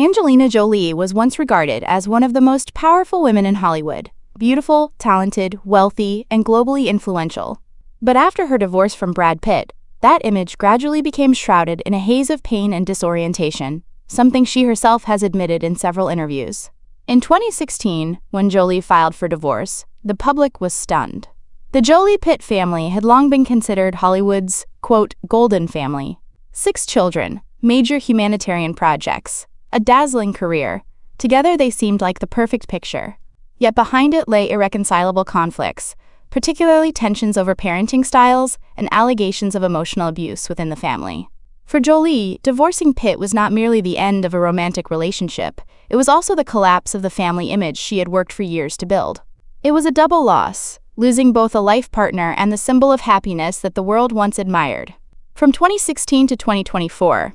Angelina Jolie was once regarded as one of the most powerful women in Hollywood, beautiful, talented, wealthy, and globally influential. But after her divorce from Brad Pitt, that image gradually became shrouded in a haze of pain and disorientation, something she herself has admitted in several interviews. In 2016, when Jolie filed for divorce, the public was stunned. The Jolie-Pitt family had long been considered Hollywood's, quote, golden family. 6 children, major humanitarian projects, a dazzling career. Together they seemed like the perfect picture. Yet behind it lay irreconcilable conflicts, particularly tensions over parenting styles and allegations of emotional abuse within the family. For Jolie, divorcing Pitt was not merely the end of a romantic relationship, it was also the collapse of the family image she had worked for years to build. It was a double loss, losing both a life partner and the symbol of happiness that the world once admired. From 2016 to 2024,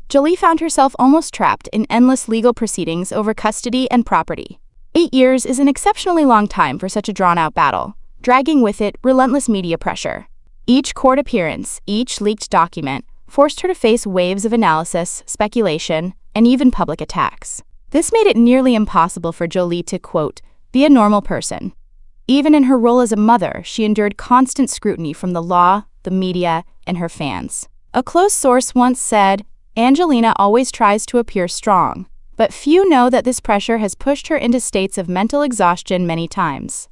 Jolie found herself almost trapped in endless legal proceedings over custody and property. 8 years is an exceptionally long time for such a drawn-out battle, dragging with it relentless media pressure. Each court appearance, each leaked document, forced her to face waves of analysis, speculation, and even public attacks. This made it nearly impossible for Jolie to, quote, be a normal person. Even in her role as a mother, she endured constant scrutiny from the law, the media, and her fans. A close source once said, Angelina always tries to appear strong, but few know that this pressure has pushed her into states of mental exhaustion many times.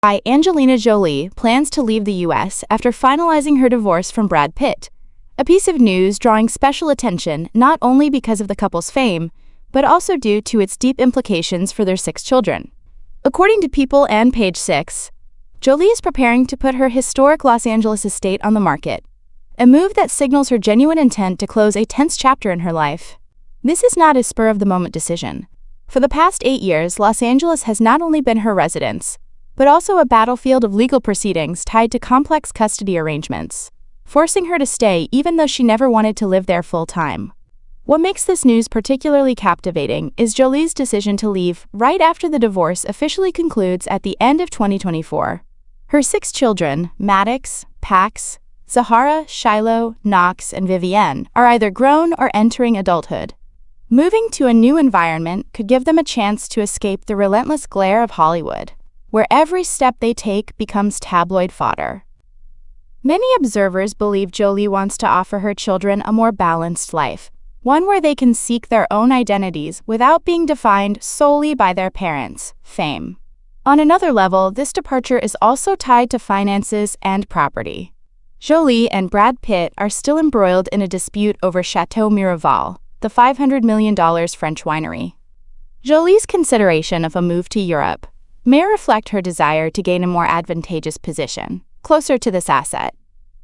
Angelina Jolie plans to leave the U.S. after finalizing her divorce from Brad Pitt, a piece of news drawing special attention not only because of the couple's fame, but also due to its deep implications for their 6 children. According to People and Page 6, Jolie is preparing to put her historic Los Angeles estate on the market, a move that signals her genuine intent to close a tense chapter in her life. This is not a spur-of-the-moment decision. For the past 8 years, Los Angeles has not only been her residence, but also a battlefield of legal proceedings tied to complex custody arrangements, forcing her to stay even though she never wanted to live there full-time. What makes this news particularly captivating is Jolie's decision to leave right after the divorce officially concludes at the end of 2024. Her 6 children, Maddox, Pax, Zahara, Shiloh, Knox, and Vivienne, are either grown or entering adulthood. Moving to a new environment could give them a chance to escape the relentless glare of Hollywood, where every step they take becomes tabloid fodder. Many observers believe Jolie wants to offer her children a more balanced life, one where they can seek their own identities without being defined solely by their parents' fame. On another level, this departure is also tied to finances and property. Jolie and Brad Pitt are still embroiled in a dispute over Chateau Miraval, the $500 million French winery. Jolie's consideration of a move to Europe may reflect her desire to gain a more advantageous position, closer to this asset,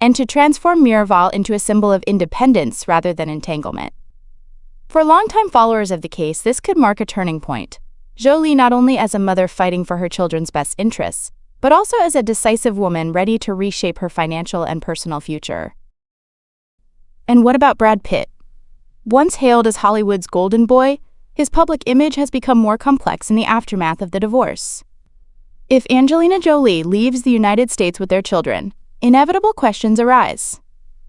and to transform Miraval into a symbol of independence rather than entanglement. For longtime followers of the case, this could mark a turning point. Jolie not only as a mother fighting for her children's best interests, but also as a decisive woman ready to reshape her financial and personal future. And what about Brad Pitt? Once hailed as Hollywood's golden boy, his public image has become more complex in the aftermath of the divorce. If Angelina Jolie leaves the United States with their children, inevitable questions arise.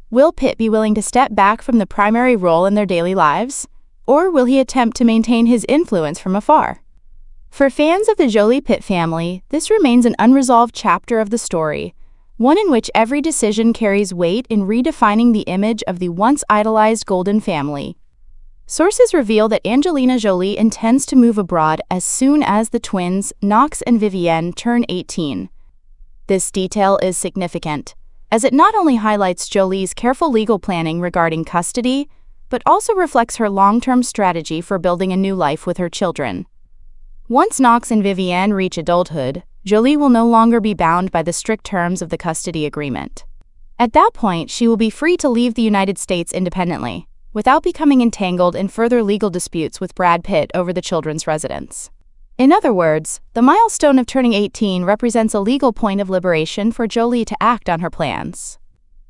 Will Pitt be willing to step back from the primary role in their daily lives, or will he attempt to maintain his influence from afar? For fans of the Jolie-Pitt family, this remains an unresolved chapter of the story, one in which every decision carries weight in redefining the image of the once idolized golden family. Sources reveal that Angelina Jolie intends to move abroad as soon as the twins, Knox and Vivienne, turn 18. This detail is significant, as it not only highlights Jolie's careful legal planning regarding custody, but also reflects her long-term strategy for building a new life with her children. Once Knox and Vivienne reach adulthood, Jolie will no longer be bound by the strict terms of the custody agreement. At that point, she will be free to leave the United States independently, without becoming entangled in further legal disputes with Brad Pitt over the children's residence. In other words, the milestone of turning 18 represents a legal point of liberation for Jolie to act on her plans.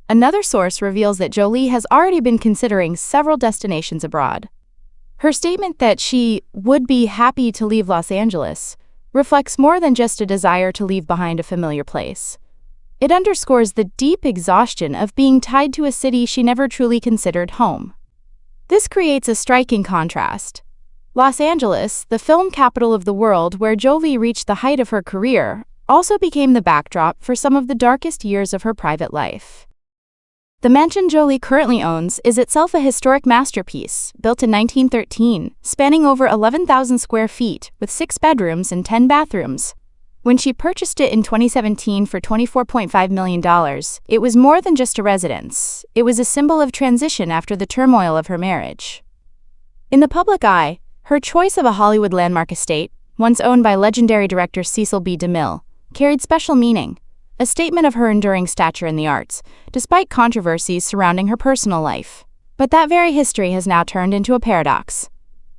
Another source reveals that Jolie has already been considering several destinations abroad. Her statement that she would be happy to leave Los Angeles reflects more than just a desire to leave behind a familiar place. It underscores the deep exhaustion of being tied to a city she never truly considered home. This creates a striking contrast. Los Angeles, the film capital of the world where Jolie reached the height of her career, also became the backdrop for some of the darkest years of her private life. The mansion Jolie currently owns is itself a historic masterpiece, built in 1913, spanning over 11,000 square feet, with 6 bedrooms and 10 bathrooms. When she purchased it in 2017 for $24.5 million, it was more than just a residence. It was a symbol of transition after the turmoil of her marriage. In the public eye, her choice of a Hollywood landmark estate, once owned by legendary director Cecil B. DeMille, carried special meaning, a statement of her enduring stature in the arts, despite controversies surrounding her personal life. But that very history has now turned into a paradox.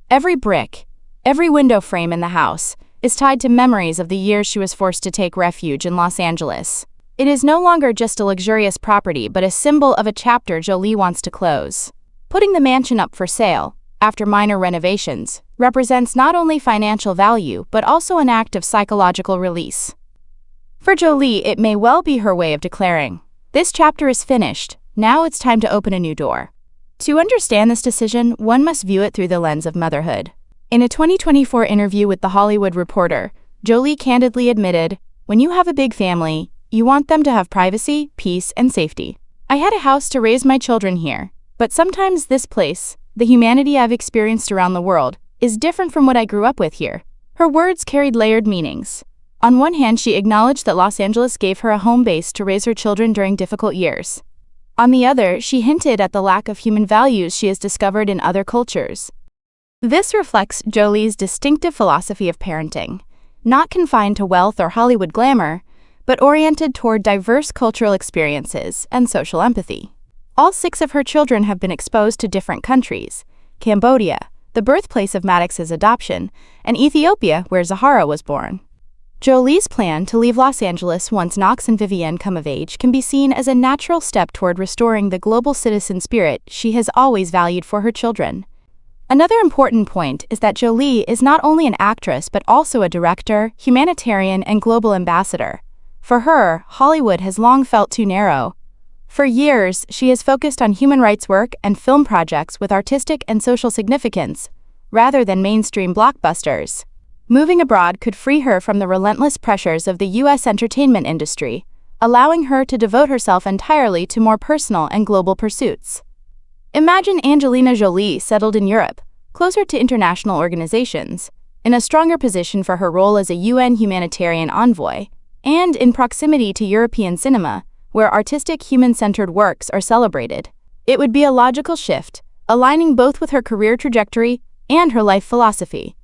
Every brick, every window frame in the house, is tied to memories of the years she was forced to take refuge in Los Angeles. It is no longer just a luxurious property but a symbol of a chapter Jolie wants to close. Putting the mansion up for sale, after minor renovations, represents not only financial value but also an act of psychological release. For Jolie, it may well be her way of declaring, "This chapter is finished, now it's time to open a new door." To understand this decision, one must view it through the lens of motherhood. In a 2024 interview with The Hollywood Reporter, Jolie candidly admitted, "When you have a big family, you want them to have privacy, peace, and safety. I had a house to raise my children here, but sometimes this place, the humanity I've experienced around the world, is different from what I grew up with here." Her words carried layered meanings. On one hand, she acknowledged that Los Angeles gave her a home base to raise her children during difficult years. On the other, she hinted at the lack of human values she has discovered in other cultures. This reflects Jolie's distinctive philosophy of parenting, not confined to wealth or Hollywood glamour, but oriented toward diverse cultural experiences and social empathy. All 6 of her children have been exposed to different countries: Cambodia, the birthplace of Maddox's adoption, and Ethiopia, where Zahara was born. Jolie's plan to leave Los Angeles once Knox and Vivienne come of age can be seen as a natural step toward restoring the global citizen spirit she has always valued for her children. Another important point is that Jolie is not only an actress but also a director, humanitarian, and global ambassador. For her, Hollywood has long felt too narrow. For years, she has focused on human rights work and film projects with artistic and social significance, rather than mainstream blockbusters. Moving abroad could free her from the relentless pressures of the U.S. entertainment industry, allowing her to devote herself entirely to more personal and global pursuits. Imagine Angelina Jolie settled in Europe, closer to international organizations, in a stronger position for her role as a UN humanitarian envoy, and in proximity to European cinema, where artistic, human-centered works are celebrated. It would be a logical shift, aligning both with her career trajectory and her life philosophy.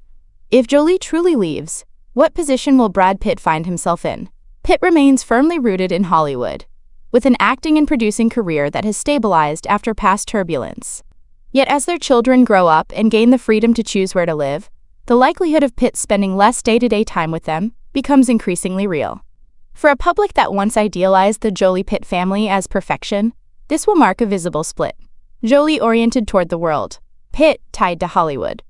If Jolie truly leaves, what position will Brad Pitt find himself in? Pitt remains firmly rooted in Hollywood, with an acting and producing career that has stabilized after past turbulence. Yet as their children grow up and gain the freedom to choose where to live, the likelihood of Pitt spending less day-to-day time with them becomes increasingly real. For a public that once idealized the Jolie-Pitt family as perfection, this will mark a visible split. Jolie oriented toward the world, Pitt tied to Hollywood.